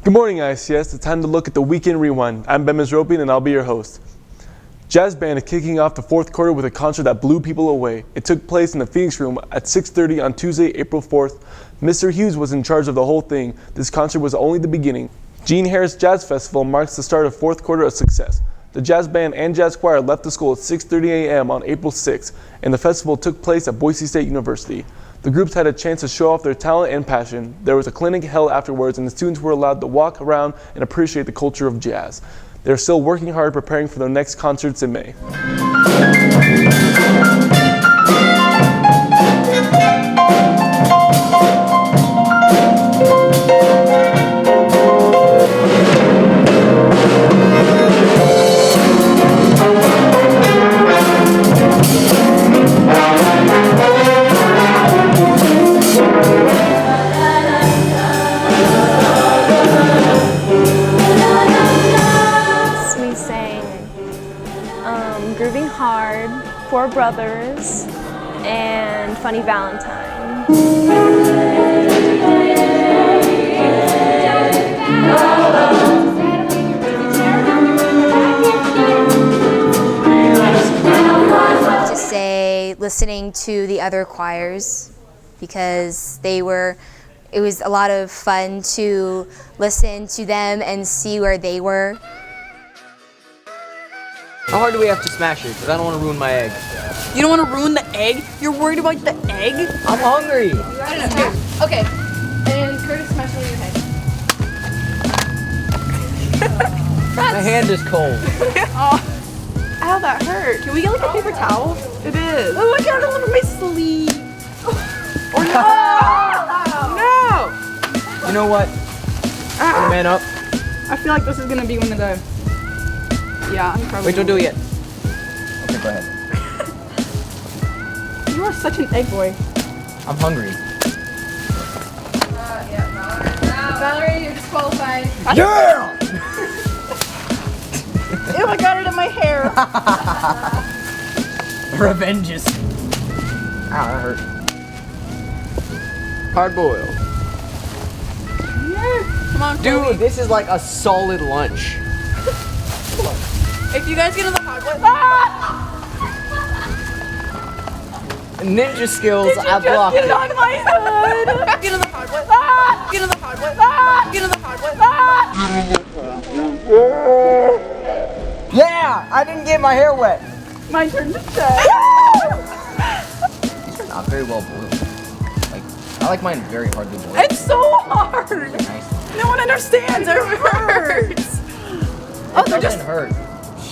Good morning, IACS. It's time to look at the Weekend Rewind. I'm Ben Misropian and I'll be your host. Jazz Band is kicking off the fourth quarter with a concert that blew people away. It took place in the Phoenix Room at 6:30 on Tuesday, April 4th. Mr. Hughes was in charge of the whole thing. This concert was only the beginning. Gene Harris Jazz Festival marks the start of fourth quarter of success. The jazz band and jazz choir left the school at 6:30 a.m. on April 6th, and the festival took place at Boise State University. The groups had a chance to show off their talent and passion. There was a clinic held afterwards, and the students were allowed to walk around and appreciate the culture of jazz. They're still working hard preparing for their next concerts in May. Grooving Hard, Four Brothers, and Funny Valentine. To say listening to the other choirs because it was a lot of fun to listen to them and see where they were. How hard do we have to smash it? Because I don't want to ruin my egg. You don't want to ruin the egg? You're worried about the egg? I'm hungry. Okay. And Curtis, smash it on your head. My hand is cold. Oh, ow, that hurt. Can we get like a paper towel? It is. Oh my god, I love my sleeve. Or no! No! You know what? Man up. I feel like this is gonna be one of the. Yeah, I'm probably. Wait, don't do it yet. Okay, go ahead. You are such an egg boy. I'm hungry. Valerie, you're disqualified. Yeah! Ew, I got it in my hair. Revengeous. Ow, that hurt. Hard boiled. Come on, Dude, Cody. this is like a solid lunch. If you guys get in the hard way. Ninja skills, Did you I blocked just it. get on my hood? Get in the hard way. Get in the hard way. Get in the hard way. Yeah, I didn't get my hair wet. My turn to check. Not very well boiled. I like mine very hardly boiled. It's so hard. Nice. No one understands. It hurts. It doesn't hurt.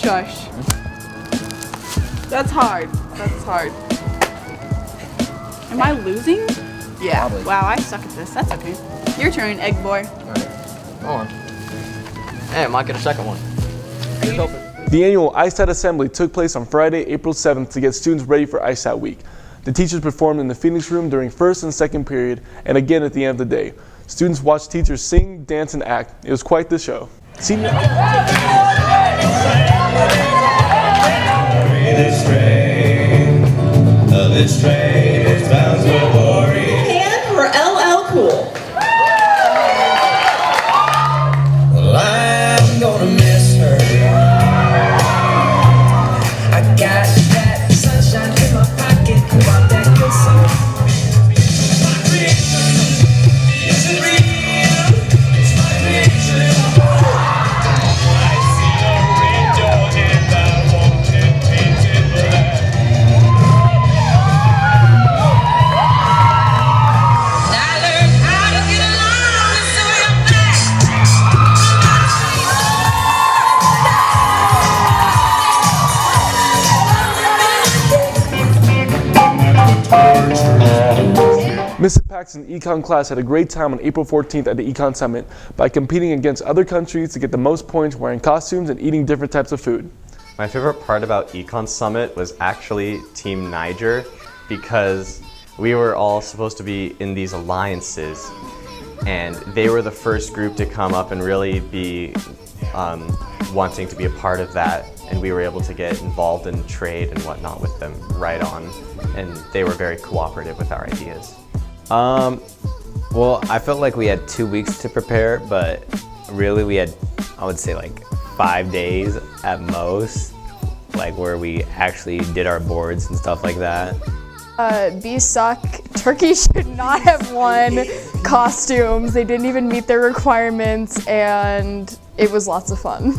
Shush. That's hard. That's hard. Am I losing? Yeah. Probably. Wow, I suck at this. That's okay. Your turn, egg boy. Alright. Hold on. Hey, I might get a second one. Here's hoping. The annual ISAT Assembly took place on Friday, April 7th to get students ready for ISAT week. The teachers performed in the Phoenix Room during first and second period and again at the end of the day. Students watched teachers sing, dance, and act. It was quite the show. Senior. Hand for LL Cool. Well, I'm gonna miss her. I got that sunshine in my pocket, want that good stuff. My creation isn't real. It's my creation. I see a window and I want it painted black. I learned how to get along with some of your Mrs. Paxton's econ class had a great time on April 14th at the Econ Summit by competing against other countries to get the most points wearing costumes and eating different types of food. My favorite part about Econ Summit was actually Team Niger because we were all supposed to be in these alliances and they were the first group to come up and really be wanting to be a part of that, and we were able to get involved in trade and whatnot with them right on, and they were very cooperative with our ideas. Well, I felt like we had 2 weeks to prepare, but Really, we had, I would say, like 5 days at most, like where we actually did our boards and stuff like that. Bees suck. Turkey should not have won costumes. They didn't even meet their requirements, and it was lots of fun.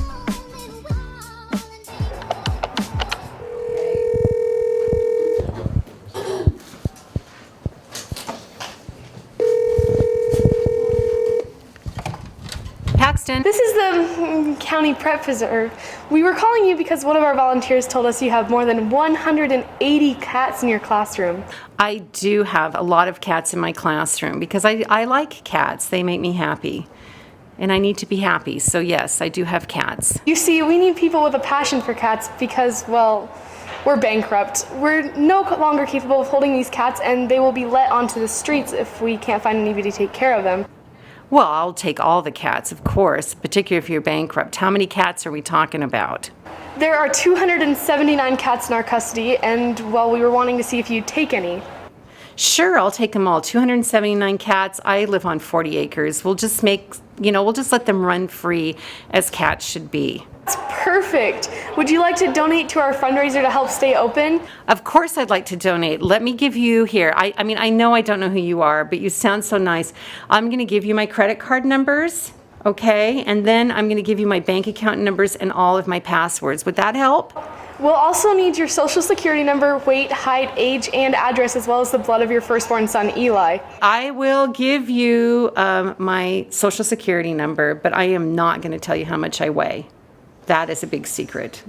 Paxton. This is the county prep preserve. We were calling you because one of our volunteers told us you have more than 180 cats in your classroom. I do have a lot of cats in my classroom because I like cats. They make me happy. And I need to be happy. So yes, I do have cats. You see, we need people with a passion for cats because, well, we're bankrupt. We're no longer capable of holding these cats, and they will be let onto the streets if we can't find anybody to take care of them. Well, I'll take all the cats, of course, particularly if you're bankrupt. How many cats are we talking about? There are 279 cats in our custody, and, well, we were wanting to see if you'd take any. Sure, I'll take them all. 279 cats. I live on 40 acres. We'll just we'll just let them run free as cats should be. That's perfect. Would you like to donate to our fundraiser to help stay open? Of course I'd like to donate. Let me give you here. I mean, I know I don't know who you are, but you sound so nice. I'm going to give you my credit card numbers, okay? And then I'm going to give you my bank account numbers and all of my passwords. Would that help? We'll also need your social security number, weight, height, age, and address, as well as the blood of your firstborn son, Eli. I will give you my social security number, but I am not going to tell you how much I weigh. That is a big secret.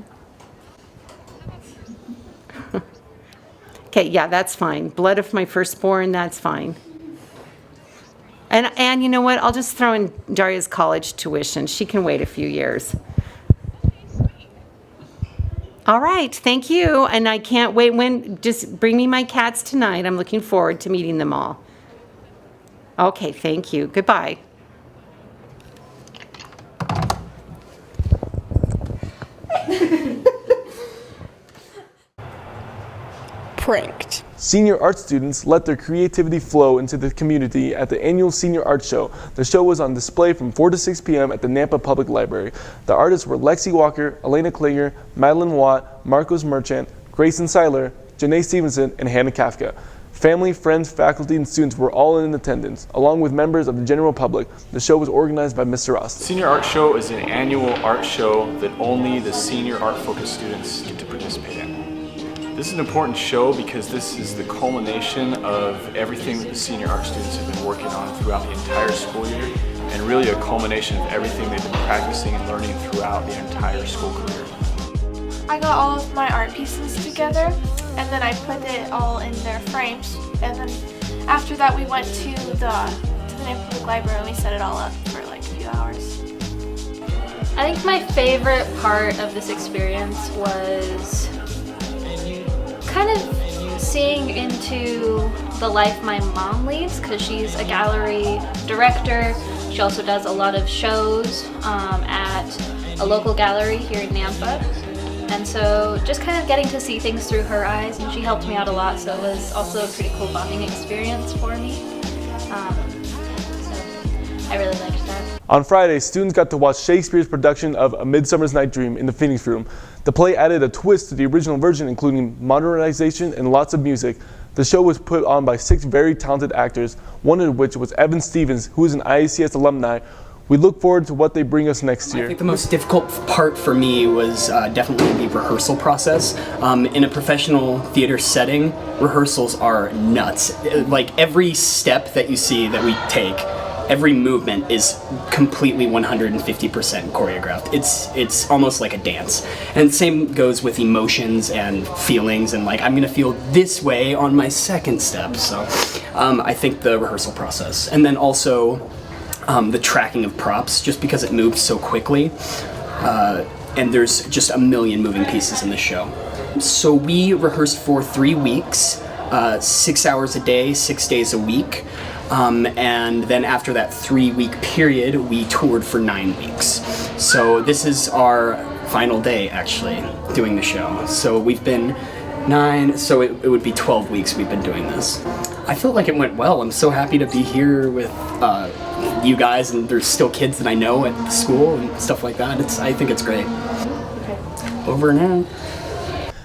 Okay, yeah, that's fine. Blood of my firstborn, that's fine. And you know what? I'll just throw in Daria's college tuition. She can wait a few years. All right, thank you. And I can't wait just bring me my cats tonight. I'm looking forward to meeting them all. Okay, thank you. Goodbye. Pranked. Senior art students let their creativity flow into the community at the annual Senior Art Show. The show was on display from 4 to 6 p.m. at the Nampa Public Library. The artists were Lexi Walker, Elena Klinger, Madeline Watt, Marcos Merchant, Grayson Seiler, Janae Stevenson, and Hannah Kafka. Family, friends, faculty, and students were all in attendance, along with members of the general public. The show was organized by Mr. Ross. Senior Art Show is an annual art show that only the senior art-focused students get to participate in. This is an important show because this is the culmination of everything that the senior art students have been working on throughout the entire school year, and really a culmination of everything they've been practicing and learning throughout the entire school career. I got all of my art pieces together, and then I put it all in their frames, and then after that we went to the Nampa Public Library and we set it all up for like a few hours. I think my favorite part of this experience was kind of seeing into the life my mom leads, because she's a gallery director. She also does a lot of shows at a local gallery here in Nampa. And so just kind of getting to see things through her eyes, and she helped me out a lot, so it was also a pretty cool bonding experience for me. So I really liked that. On Friday, students got to watch Shakespeare's production of A Midsummer's Night Dream in the Phoenix Room. The play added a twist to the original version, including modernization and lots of music. The show was put on by 6 very talented actors, one of which was Evan Stevens, who is an IACS alumni. We look forward to what they bring us next year. I think the most difficult part for me was definitely the rehearsal process. In a professional theater setting, rehearsals are nuts. Like every step that you see that we take, every movement is completely 150% choreographed. It's almost like a dance. And the same goes with emotions and feelings, and like I'm gonna feel this way on my second step. So I think the rehearsal process, and then also the tracking of props, just because it moves so quickly, and there's just a million moving pieces in the show. So we rehearsed for 3 weeks, 6 hours a day, 6 days a week. And then after that 3-week period, we toured for 9 weeks. So this is our final day, actually, doing the show. So we've been 9, so it would be 12 weeks we've been doing this. I feel like it went well. I'm so happy to be here with you guys, and there's still kids that I know at the school and stuff like that. I think it's great. Over and out.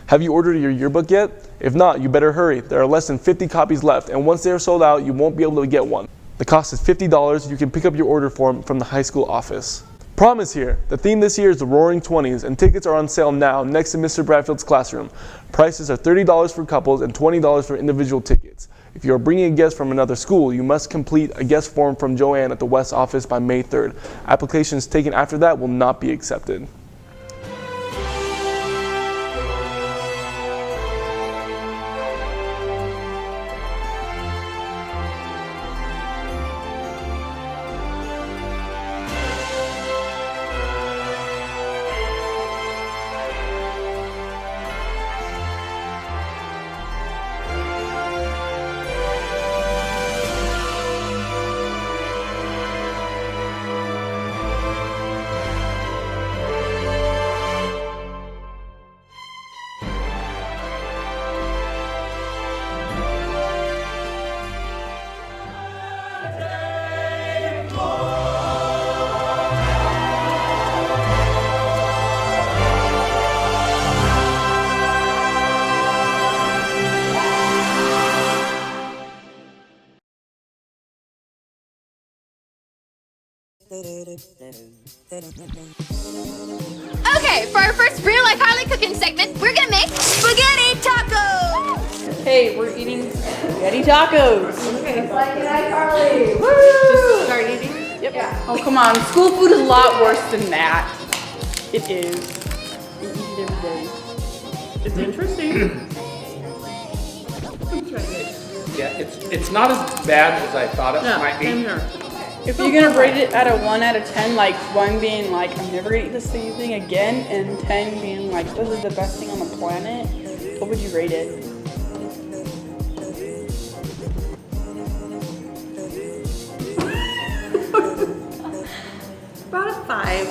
Have you ordered your yearbook yet? If not, you better hurry. There are less than 50 copies left, and once they are sold out, you won't be able to get one. The cost is $50. You can pick up your order form from the high school office. Prom is here. The theme this year is the Roaring 20s, and tickets are on sale now next to Mr. Bradfield's classroom. Prices are $30 for couples and $20 for individual tickets. If you are bringing a guest from another school, you must complete a guest form from Joanne at the West office by May 3rd. Applications taken after that will not be accepted. Okay, for our first real life Harley cooking segment, we're gonna make spaghetti tacos! Hey, we're eating spaghetti tacos. Okay, it's like Harley. Woo! Just start eating? Yep. Yeah. Oh, come on. School food is a lot worse than that. It is. We eat it every day. It's interesting. Yeah, it's not as bad as I thought it might be. Same here. If you're gonna rate it at a 1 out of 10, like 1 being like, I'm never gonna eat this same thing again, and 10 being like, this is the best thing on the planet, what would you rate it? About a 5.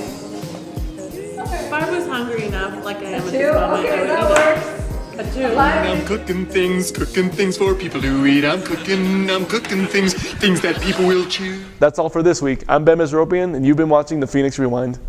Okay. If I was hungry enough, like I am at this moment, Okay, I would that eat works. a 2. I'm cooking things for people to eat. I'm cooking things that people will choose. That's all for this week. I'm Ben Mesropian, and you've been watching the Phoenix Rewind.